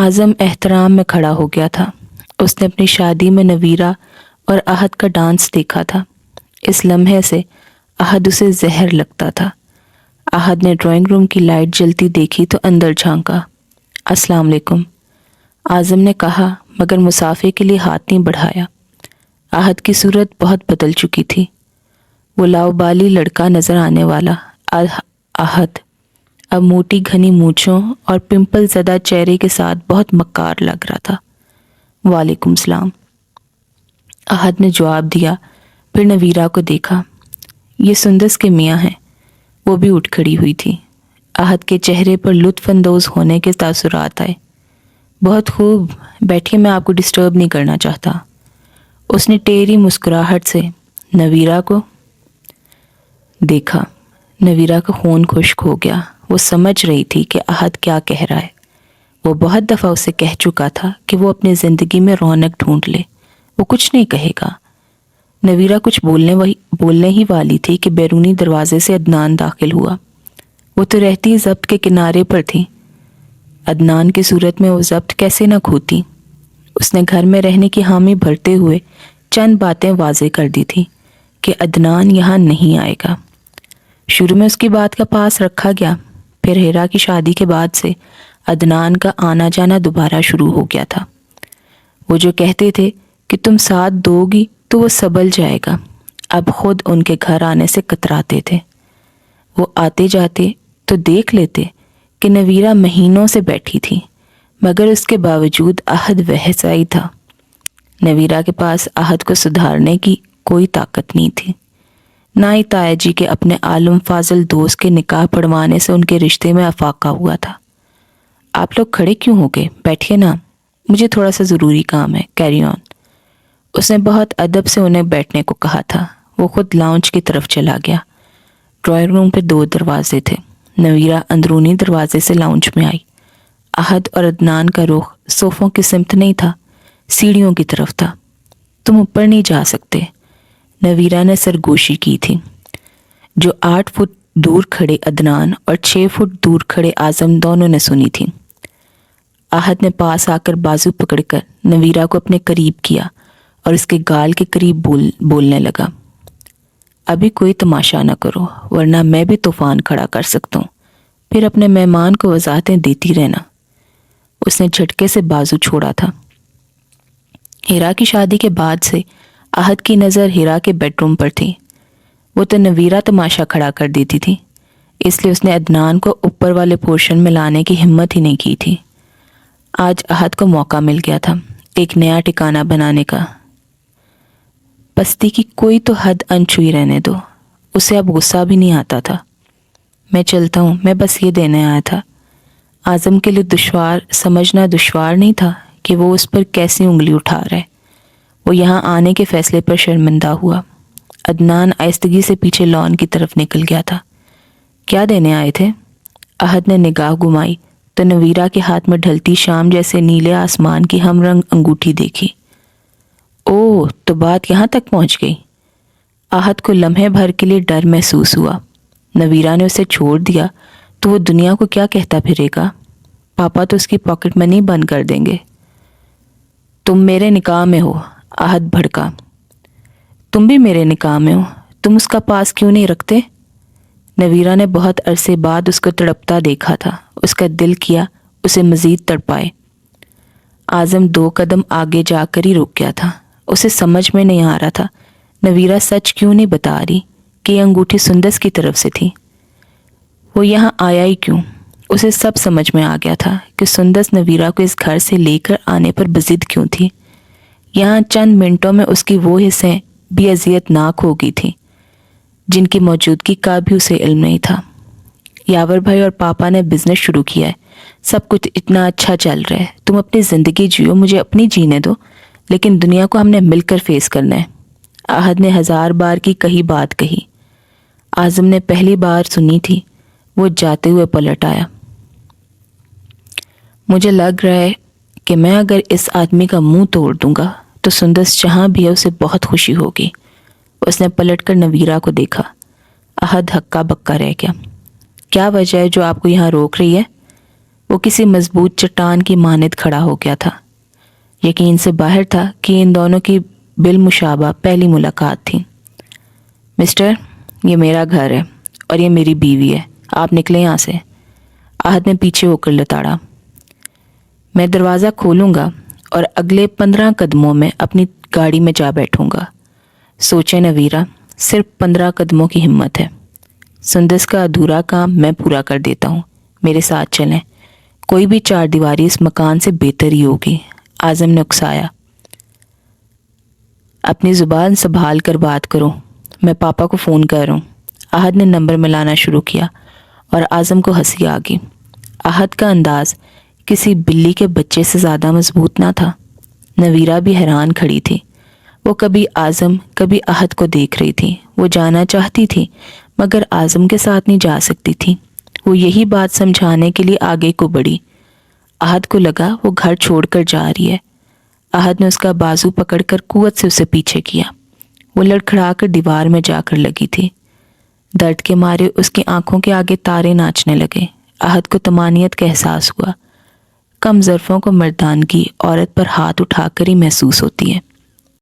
اعظم احترام میں کھڑا ہو گیا تھا۔ اس نے اپنی شادی میں نویرہ اور احد کا ڈانس دیکھا تھا۔ اس لمحے سے احد اسے زہر لگتا تھا۔ احد نے ڈرائنگ روم کی لائٹ جلتی دیکھی تو اندر جھانکا۔ السلام علیکم، اعظم نے کہا مگر مسافے کے لیے ہاتھ نہیں بڑھایا۔ احد کی صورت بہت بدل چکی تھی۔ وہ لاؤبالی لڑکا نظر آنے والا احد اب موٹی گھنی مونچھوں اور پمپل زدہ چہرے کے ساتھ بہت مکار لگ رہا تھا۔ وعلیکم السلام، احد نے جواب دیا، پھر نویرہ کو دیکھا۔ یہ سندس کے میاں ہیں۔ وہ بھی اٹھ کھڑی ہوئی تھی۔ احد کے چہرے پر لطف اندوز ہونے کے تاثرات آئے۔ بہت خوب، بیٹھیے، میں آپ کو ڈسٹرب نہیں کرنا چاہتا۔ اس نے ٹیڑھی مسکراہٹ سے نویرہ کو دیکھا۔ نویرہ کا خون خشک ہو گیا۔ وہ سمجھ رہی تھی کہ احد کیا کہہ رہا ہے۔ وہ بہت دفعہ اسے کہہ چکا تھا کہ وہ اپنی زندگی میں رونق ڈھونڈ لے، وہ کچھ نہیں کہے گا۔ نویرہ کچھ بولنے ہی والی تھی کہ بیرونی دروازے سے عدنان داخل ہوا۔ وہ تو رہتی ضبط کے کنارے پر تھی۔ عدنان کی صورت میں وہ ضبط کیسے نہ کھوتی۔ اس نے گھر میں رہنے کی حامی بھرتے ہوئے چند باتیں واضح کر دی تھی کہ عدنان یہاں نہیں آئے گا۔ شروع میں اس کی بات کا پاس رکھا گیا، پھر ہیرا کی شادی کے بعد سے عدنان کا آنا جانا دوبارہ شروع ہو گیا تھا۔ وہ جو کہتے تھے کہ تم ساتھ دو گی تو وہ سبل جائے گا، اب خود ان کے گھر آنے سے کتراتے تھے۔ وہ آتے جاتے تو دیکھ لیتے کہ نویرہ مہینوں سے بیٹھی تھی، مگر اس کے باوجود احد ویسا ہی تھا۔ نویرہ کے پاس احد کو سدھارنے کی کوئی طاقت نہیں تھی، نہ ہی تایا جی کے اپنے عالم فاضل دوست کے نکاح پڑھوانے سے ان کے رشتے میں افاقہ ہوا تھا۔ آپ لوگ کھڑے کیوں ہو گئے؟ بیٹھیے نا، مجھے تھوڑا سا ضروری کام ہے، کیری آن۔ اس نے بہت ادب سے انہیں بیٹھنے کو کہا تھا۔ وہ خود لاؤنج کی طرف چلا گیا۔ ڈرائنگ روم پہ 2 دروازے تھے۔ نویرہ اندرونی دروازے سے لاؤنج میں آئی۔ احد اور عدنان کا رخ صوفوں کی سمت نہیں تھا، سیڑھیوں کی طرف تھا۔ تم اوپر نہیں جا سکتے، نویرہ نے سرگوشی کی تھی۔ جو 8 فٹ دور کھڑے عدنان اور 6 فٹ دور کھڑے اعظم دونوں نے سنی تھی۔ احد نے پاس آ کر بازو پکڑ کر نویرہ کو اپنے قریب کیا اور اس کے گال کے قریب بولنے لگا، ابھی کوئی تماشا نہ کرو ورنہ میں بھی طوفان کھڑا کر سکتا ہوں، پھر اپنے مہمان کو وضاحتیں دیتی رہنا۔ اس نے جھٹکے سے بازو چھوڑا تھا۔ ہیرا کی شادی کے بعد سے احد کی نظر ہیرا کے بیڈ روم پر تھی۔ وہ تو نویرہ تماشا کھڑا کر دیتی تھی، اس لیے اس نے عدنان کو اوپر والے پورشن میں لانے کی ہمت ہی نہیں کی تھی۔ آج احد کو موقع مل گیا تھا ایک نیا ٹھکانہ بنانے کا۔ پستی کی کوئی تو حد انچھوئی رہنے دو، اسے اب غصہ بھی نہیں آتا تھا۔ میں چلتا ہوں، میں بس یہ دینے آیا تھا۔ اعظم کے لیے سمجھنا دشوار نہیں تھا کہ وہ اس پر کیسی انگلی اٹھا رہے۔ وہ یہاں آنے کے فیصلے پر شرمندہ ہوا۔ عدنان آہستگی سے پیچھے لان کی طرف نکل گیا تھا۔ کیا دینے آئے تھے؟ احد نے نگاہ گھمائی تو نویرہ کے ہاتھ میں ڈھلتی شام جیسے نیلے آسمان کی ہم رنگ انگوٹھی دیکھی۔ اوہ، تو بات یہاں تک پہنچ گئی۔ احد کو لمحے بھر کے لیے ڈر محسوس ہوا۔ نویرہ نے اسے چھوڑ دیا تو وہ دنیا کو کیا کہتا پھرے گا؟ پاپا تو اس کی پاکٹ منی بند کر دیں گے۔ تم میرے نکاح میں ہو، احد بھڑکا۔ تم بھی میرے نکاح میں ہو، تم اس کا پاس کیوں نہیں رکھتے؟ نویرہ نے بہت عرصے بعد اس کو تڑپتا دیکھا تھا۔ اس کا دل کیا اسے مزید تڑپائے۔ اعظم 2 قدم آگے جا کر ہی رک گیا تھا۔ اسے سمجھ میں نہیں آ رہا تھا نویرہ سچ کیوں نہیں بتا رہی کہ یہ انگوٹھی سندس کی طرف سے تھی۔ وہ یہاں آیا ہی کیوں؟ اسے سب سمجھ میں آ گیا تھا کہ سندس نویرہ کو اس گھر سے لے کر آنے پر بضد کیوں تھی۔ یہاں چند منٹوں میں اس کی وہ حصیں بھی اذیت ناک ہو گئی تھی جن کی موجودگی کا بھی اسے علم نہیں تھا۔ یاور بھائی اور پاپا نے بزنس شروع کیا ہے، سب کچھ اتنا اچھا چل رہا ہے، تم اپنی زندگی جیو، مجھے اپنی جینے دو، لیکن دنیا کو ہم نے مل کر فیس کرنا ہے۔ احد نے 1000 بار کی کہی بات کہی۔ اعظم نے پہلی بار سنی تھی۔ وہ جاتے ہوئے پلٹ آیا۔ مجھے لگ رہا ہے کہ میں اگر اس آدمی کا منہ توڑ دوں گا تو سندس جہاں بھی ہے اسے بہت خوشی ہوگی۔ اس نے پلٹ کر نویرہ کو دیکھا۔ احد ہکا بکا رہ گیا۔ کیا وجہ ہے جو آپ کو یہاں روک رہی ہے؟ وہ کسی مضبوط چٹان کی مانند کھڑا ہو گیا تھا۔ یقین سے باہر تھا کہ ان دونوں کی بالمشابہ پہلی ملاقات تھی۔ مسٹر، یہ میرا گھر ہے اور یہ میری بیوی ہے، آپ نکلیں یہاں سے۔ احد نے پیچھے ہو کر لتاڑا۔ میں دروازہ کھولوں گا اور اگلے 15 قدموں میں اپنی گاڑی میں جا بیٹھوں گا۔ سوچیں نویرہ، صرف 15 قدموں کی ہمت ہے۔ سندس کا ادھورا کام میں پورا کر دیتا ہوں، میرے ساتھ چلیں، کوئی بھی 4 دیواری اس مکان سے بہتر ہی ہوگی۔ اعظم نے اکسایا۔ اپنی زبان سنبھال کر بات کرو، میں پاپا کو فون کر رہا ہوں۔ احد نے نمبر ملانا شروع کیا اور اعظم کو ہنسی آ گئی۔ احد کا انداز کسی بلی کے بچے سے زیادہ مضبوط نہ تھا۔ نویرہ بھی حیران کھڑی تھی۔ وہ کبھی اعظم کبھی احد کو دیکھ رہی تھی۔ وہ جانا چاہتی تھی مگر اعظم کے ساتھ نہیں جا سکتی تھی۔ وہ یہی بات سمجھانے کے لیے آگے کو بڑھی۔ احد کو لگا وہ گھر چھوڑ کر جا رہی ہے۔ احد نے اس کا بازو پکڑ کر قوت سے اسے پیچھے کیا۔ وہ لڑکھڑا کر دیوار میں جا کر لگی تھی۔ درد کے مارے اس کی آنکھوں کے آگے تارے ناچنے لگے۔ احد کو طمانینت کا احساس ہوا۔ کم ظرفوں کو مردانگی عورت پر ہاتھ اٹھا کر ہی محسوس ہوتی ہے۔